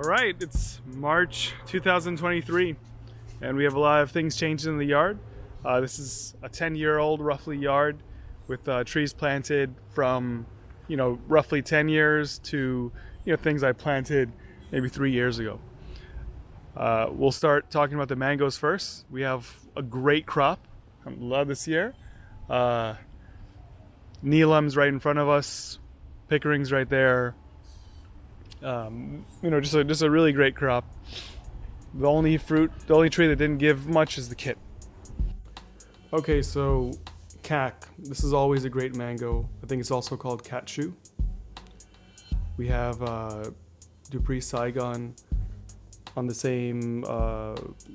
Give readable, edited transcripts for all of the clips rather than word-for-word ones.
right, it's March 2023, and we have a lot of things changing in the yard. This is a 10-year-old roughly yard with trees planted from, roughly 10 years to, things I planted maybe 3 years ago. We'll start talking about the mangoes first. We have a great crop. I love this year. Neelam's right in front of us. Pickering's right there. Just a really great crop. The only tree that didn't give much is the kit. Okay, so cac. This is always a great mango. I think it's also called cat shoe. We have Dupree Saigon on the same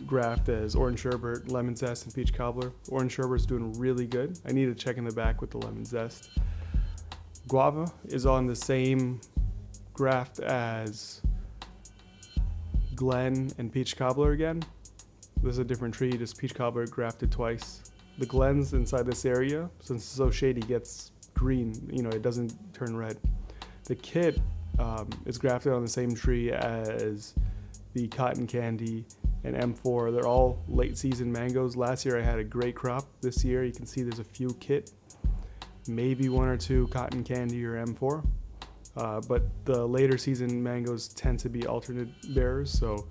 graft as orange sherbet, lemon zest, and peach cobbler. Orange sherbet's doing really good. I need to check in the back with the lemon zest. Guava is on the same graft as Glen and peach cobbler again. This is a different tree, just peach cobbler grafted twice. The Glens inside this area, since it's so shady, gets green. It doesn't turn red. The kit is grafted on the same tree as the cotton candy and M4. They're all late season mangoes. Last year I had a great crop. This year you can see there's a few kit, maybe one or two cotton candy or M4. But the later season mangoes tend to be alternate bearers, so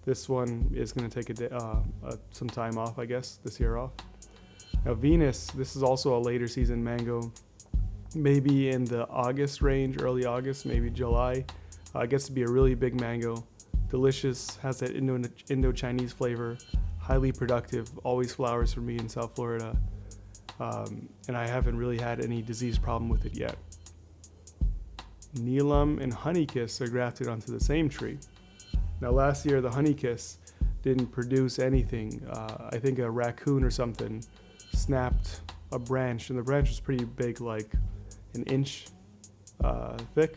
this one is going to take some time off, I guess, this year off. Now Venus, this is also a later season mango, maybe in the August range, early August, maybe July. It gets to be a really big mango. Delicious, has that Indo-Chinese flavor, highly productive, always flowers for me in South Florida, and I haven't really had any disease problem with it yet. Neelam and Honeykiss are grafted onto the same tree. Now last year the Honeykiss didn't produce anything. I think a raccoon or something snapped a branch, and the branch was pretty big, like an inch thick.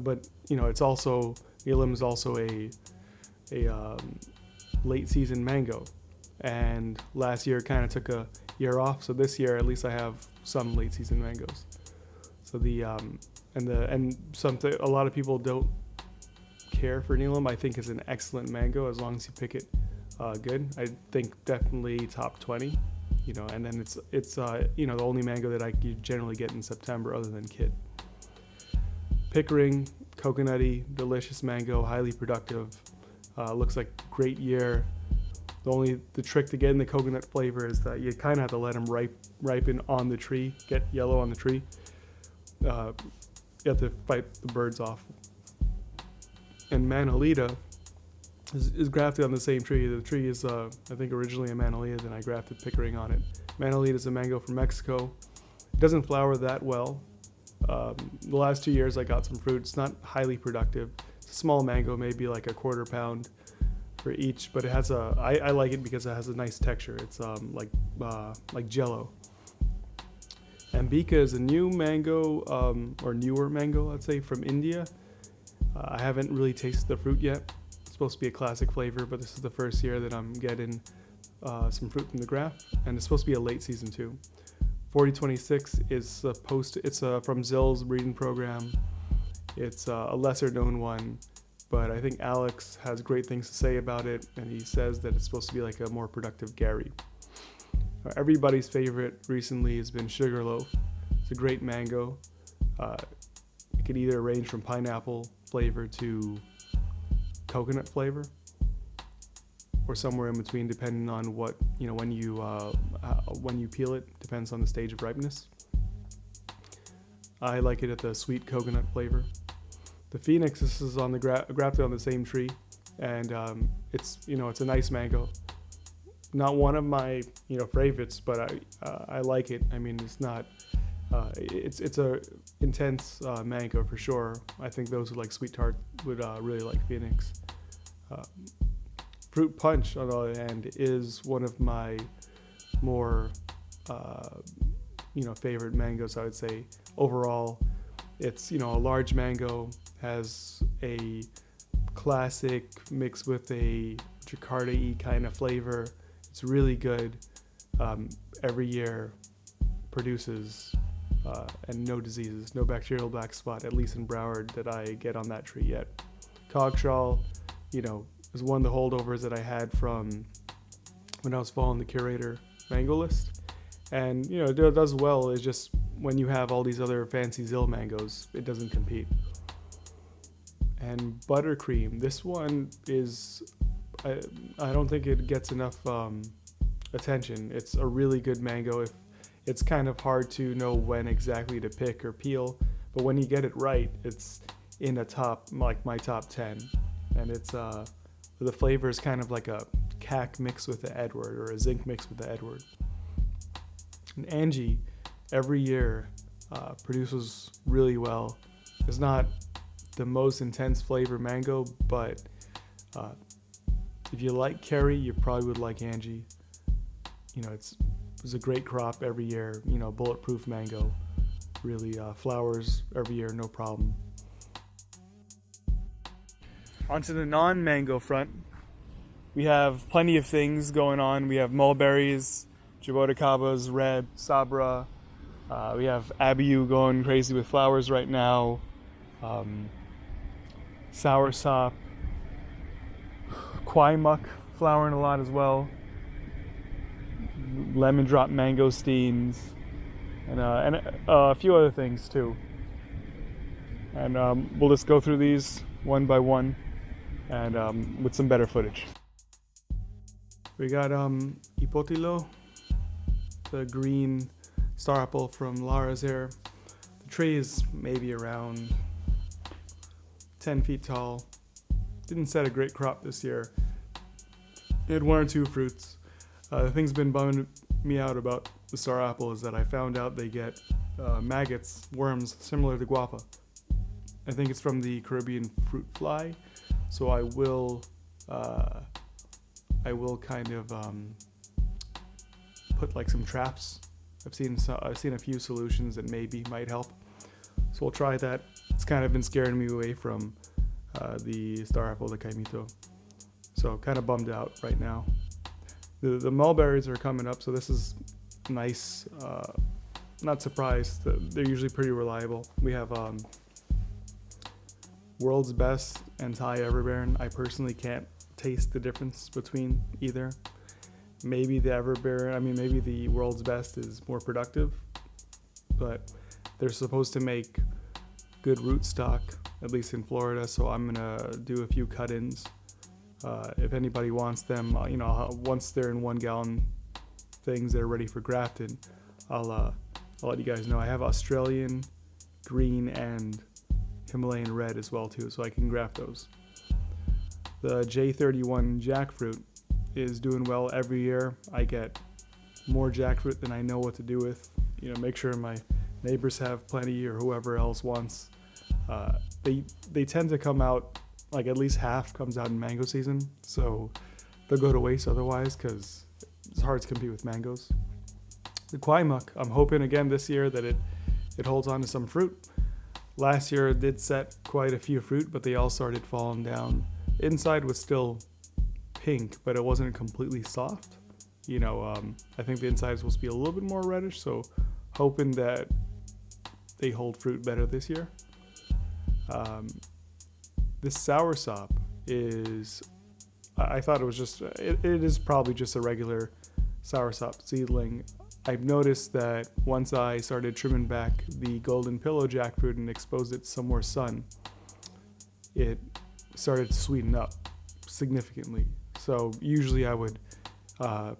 But it's also, Neelam is also a late season mango, and last year kind of took a year off. So this year at least I have some late season mangoes. So a lot of people don't care for Neelam. I think it's an excellent mango as long as you pick it good. I think definitely top 20, and then it's the only mango that I generally get in September other than kit. Pickering, coconutty, delicious mango, highly productive. Looks like great year. The trick to getting the coconut flavor is that you kind of have to let them ripen on the tree, get yellow on the tree. You have to fight the birds off. And Manolita is grafted on the same tree. The tree is, I think, originally a Manolita, then I grafted Pickering on it. Manolita is a mango from Mexico. It doesn't flower that well. The last 2 years I got some fruit. It's not highly productive. It's a small mango, maybe like a quarter pound for each, but it has I like it because it has a nice texture. It's like Jello. Ambika is a new mango, or newer mango, I'd say, from India. I haven't really tasted the fruit yet. It's supposed to be a classic flavor, but this is the first year that I'm getting some fruit from the graft, and it's supposed to be a late season too. 4026 is it's from Zill's breeding program. It's a lesser known one, but I think Alex has great things to say about it, and he says that it's supposed to be like a more productive Gary. Everybody's favorite recently has been Sugarloaf. It's a great mango. It could either range from pineapple flavor to coconut flavor, or somewhere in between, depending on what when you peel it. Depends on the stage of ripeness. I like it at the sweet coconut flavor. The Phoenix, this is on the grafted on the same tree, and it's a nice mango. Not one of my favorites, but I like it. I mean, it's not. It's a intense mango for sure. I think those who like sweet tart would really like Phoenix. Fruit Punch, on the other hand, is one of my more favorite mangoes. I would say overall, it's a large mango, has a classic mixed with a Jakarta-y kind of flavor. It's really good. Every year produces and no diseases, no bacterial black spot, at least in Broward, that I get on that tree yet. Coggeshall, is one of the holdovers that I had from when I was following the curator mango list. And, it does well. It's just when you have all these other fancy Zill mangoes, it doesn't compete. And buttercream, this one is, I don't think it gets enough attention. It's a really good mango. It's kind of hard to know when exactly to pick or peel, but when you get it right, it's in my top 10. And it's the flavor is kind of like a cac mixed with the Edward, or a zinc mixed with the Edward. And Angie every year produces really well. It's not the most intense flavor mango, but if you like Kerry, you probably would like Angie. It's a great crop every year. Bulletproof mango, really flowers every year, no problem. Onto the non-mango front, we have plenty of things going on. We have mulberries, Jaboticabas, red, Sabra. We have Abiyu going crazy with flowers right now. Soursop, Quaimuck flowering a lot as well. Lemon drop mangosteens, and a few other things too. And we'll just go through these one by one, and with some better footage. We got Ipotilo, the green star apple from Lara's here. The tree is maybe around 10 feet tall. Didn't set a great crop this year. It had one or two fruits. The thing's been bumming me out about the star apple is that I found out they get maggots, worms, similar to guava. I think it's from the Caribbean fruit fly, so I will kind of put like some traps. I've seen a few solutions that maybe might help, so we'll try that. It's kind of been scaring me away from the star apple, the Caimito, so kind of bummed out right now. The mulberries are coming up, so this is nice. Not surprised. They're usually pretty reliable. We have World's Best and Thai Everbearing. I personally can't taste the difference between either. Maybe the World's Best is more productive, but they're supposed to make good rootstock, at least in Florida, so I'm gonna do a few cut-ins. If anybody wants them, once they're in 1 gallon things that are ready for grafting, I'll let you guys know. I have Australian green and Himalayan red as well too, so I can graft those. The J31 jackfruit is doing well every year. I get more jackfruit than I know what to do with. Make sure my neighbors have plenty, or whoever else wants. They tend to come out, like at least half comes out in mango season, so they'll go to waste otherwise because it's hard to compete with mangoes. The Quaimuck, I'm hoping again this year that it holds on to some fruit. Last year it did set quite a few fruit, but they all started falling down. Inside was still pink, but it wasn't completely soft. I think the inside is supposed to be a little bit more reddish, so hoping that they hold fruit better this year. This soursop is, I thought it was just, it is probably just a regular soursop seedling. I've noticed that once I started trimming back the golden pillow jackfruit and exposed it to some more sun, it started to sweeten up significantly. So usually I would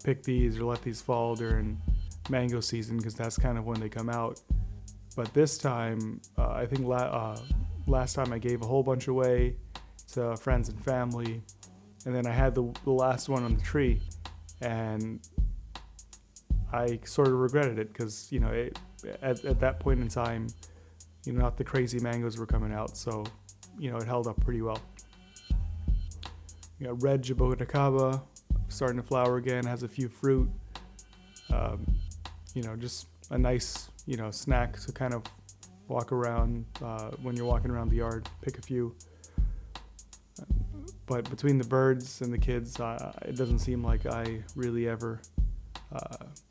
pick these or let these fall during mango season because that's kind of when they come out. But this time, I think last time I gave a whole bunch away to friends and family, and then I had the last one on the tree, and I sort of regretted it because at that point in time, not the crazy mangoes were coming out, so it held up pretty well. You got red Jaboticaba starting to flower again, has a few fruit. Just a nice snack to kind of walk around when you're walking around the yard, pick a few. But between the birds and the kids, it doesn't seem like I really ever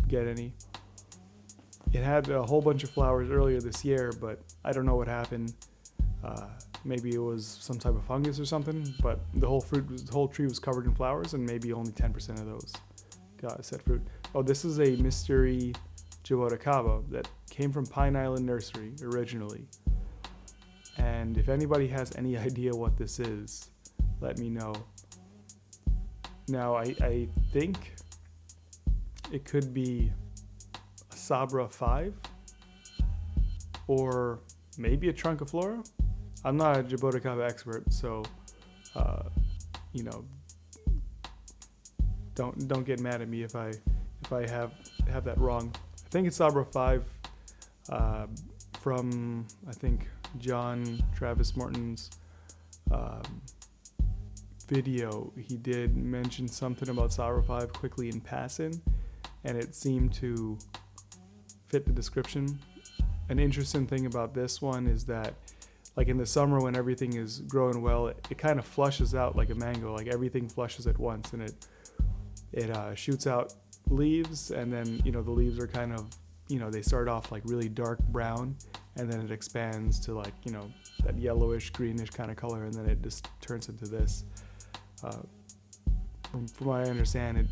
get any. It had a whole bunch of flowers earlier this year, but I don't know what happened. maybe it was some type of fungus or something, but the whole tree was covered in flowers, and maybe only 10% of those got set fruit. Oh, this is a mystery Jaboticaba that came from Pine Island Nursery originally. And if anybody has any idea what this is, let me know. Now, I think it could be a Sabra 5 or maybe a Trunciflora. I'm not a Jaboticaba expert, so you know, don't get mad at me if I have that wrong. I think it's Sabra 5 from, I think, John Travis Morton's video. He did mention something about Sabra 5 quickly in passing, and it seemed to fit the description. An interesting thing about this one is that, like in the summer when everything is growing well, it kind of flushes out like a mango. Like everything flushes at once, and it shoots out leaves, and then, you know, the leaves are kind of, you know, they start off like really dark brown, and then it expands to, like, you know, that yellowish greenish kind of color, and then it just turns into this. From what I understand,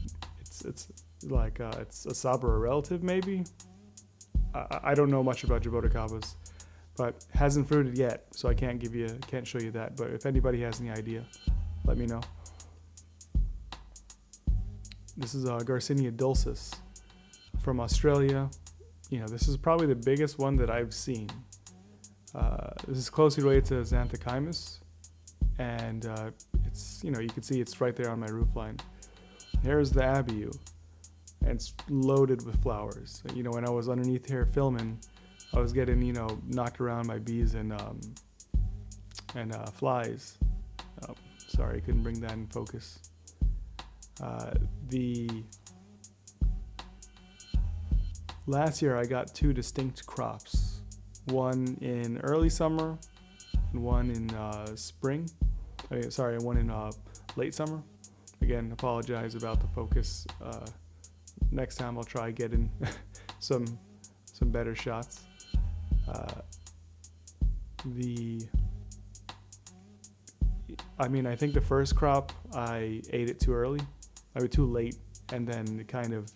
it's like it's a Sabra relative maybe. I don't know much about Jaboticabas, but hasn't fruited yet, so I can't show you that. But if anybody has any idea, let me know. This is Garcinia dulcis from Australia. You know, this is probably the biggest one that I've seen. This is closely related to Xanthochymus, and it's, you know, you can see it's right there on my roof line. Here's the Abiu, and it's loaded with flowers. You know, when I was underneath here filming, I was getting, you know, knocked around by bees and flies. Oh, sorry, I couldn't bring that in focus. The last year I got 2 distinct crops, one in early summer and one in spring. One in late summer. Again, apologize about the focus. Next time I'll try getting some better shots. I think the first crop I ate it too early. Too late, and then it kind of,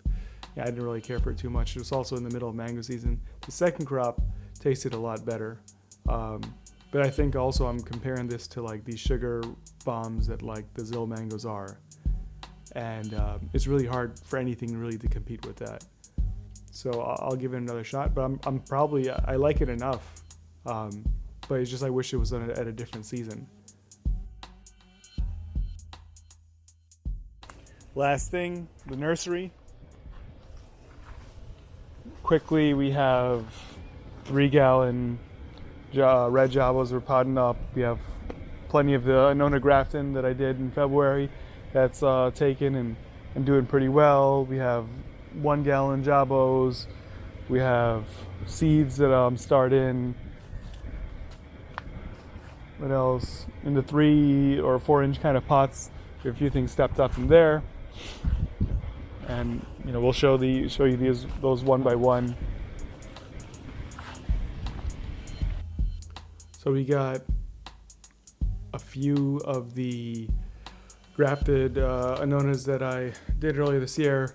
I didn't really care for it too much. It was also in the middle of mango season. The second crop tasted a lot better, but I think also I'm comparing this to like these sugar bombs that like the Zill mangoes are, and it's really hard for anything really to compete with that. So I'll give it another shot, but I'm probably, I like it enough, but it's just I wish it was at a different season. Last thing, the nursery. Quickly, we have 3-gallon red Jabos we're potting up. We have plenty of the Annona grafting that I did in February that's taken and doing pretty well. We have 1-gallon Jabos. We have seeds that I'm starting. What else? In the 3 or 4 inch kind of pots, we have a few things stepped up in there. And, you know, we'll show you those one by one. So we got a few of the grafted Annonas that I did earlier this year.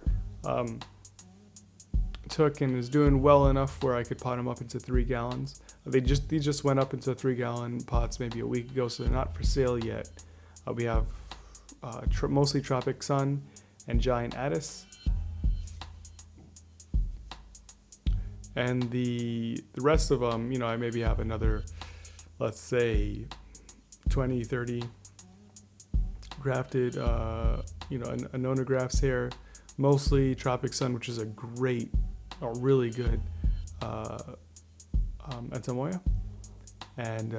Took and is doing well enough where I could pot them up into 3 gallons. These just went up into 3-gallon pots maybe a week ago, so they're not for sale yet. We have mostly Tropic Sun and Giant Addis. And the rest of them, you know, I maybe have another, let's say, 20, 30 grafted, Annona grafts here. Mostly Tropic Sun, which is a really good Entamoya. And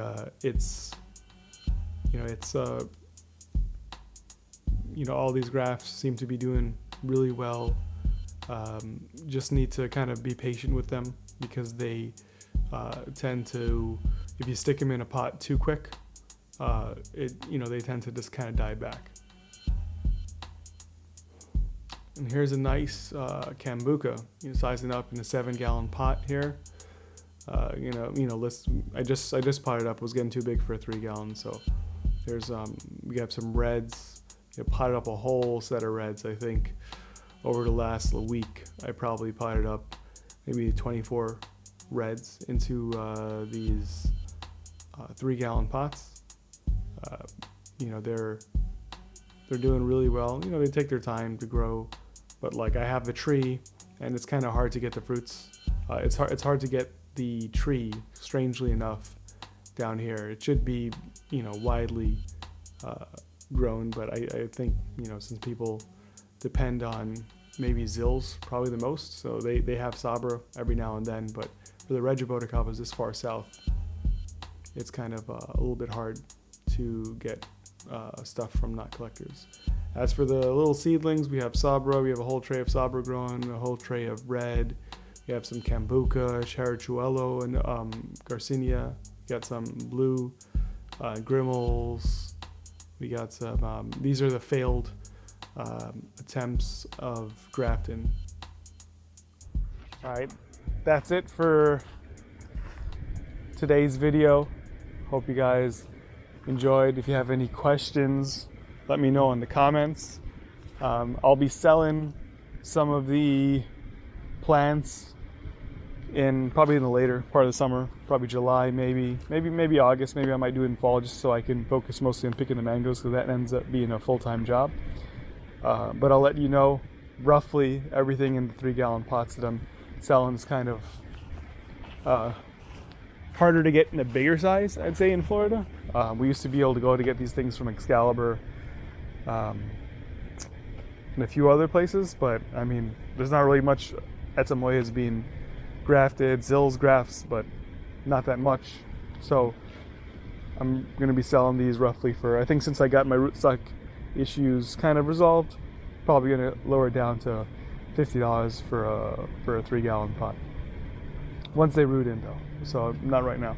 all these grafts seem to be doing really well. Just need to kind of be patient with them because they tend to, if you stick them in a pot too quick, they tend to just kind of die back. And here's a nice Cambuca, sizing up in a 7-gallon pot here. I just potted up. It was getting too big for a 3-gallon, so there's we have some reds. Potted up a whole set of reds. I think over the last week, I probably potted up maybe 24 reds into these 3-gallon pots. They're doing really well. They take their time to grow, but like I have the tree, and it's kind of hard to get the fruits. It's hard to get the tree, strangely enough, down here. It should be widely grown, but I think since people depend on maybe Zills probably the most, so they have Sabra every now and then, but for the red Jaboticabas this far south, it's kind of a little bit hard to get stuff from nut collectors. As for the little seedlings, we have Sabra. We have a whole tray of Sabra growing, a whole tray of red. We have some Cambuca, Charachuelo, and Garcinia. We got some blue Grimmels. We got some, these are the failed attempts of grafting. All right, that's it for today's video. Hope you guys enjoyed. If you have any questions, let me know in the comments. I'll be selling some of the plants probably in the later part of the summer, probably July, maybe August. Maybe I might do it in fall just so I can focus mostly on picking the mangoes, because that ends up being a full-time job. But I'll let you know roughly everything in the 3-gallon pots that I'm selling is kind of harder to get in a bigger size, I'd say, in Florida. We used to be able to get these things from Excalibur and a few other places, but I mean, there's not really much Etsamoyas being grafted, Zills grafts, but not that much. So I'm going to be selling these roughly for, I think since I got my rootstock issues kind of resolved, probably going to lower it down to $50 for a 3-gallon pot. Once they root in though, so not right now.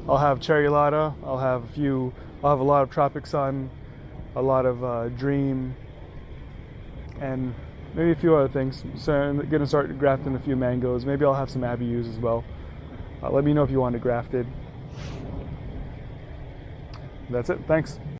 I'll have Cherry Lata, I'll have a lot of Tropic Sun, a lot of Dream, and maybe a few other things. So I'm gonna start grafting a few mangoes. Maybe I'll have some Abiyus as well. Let me know if you want it grafted. That's it, thanks.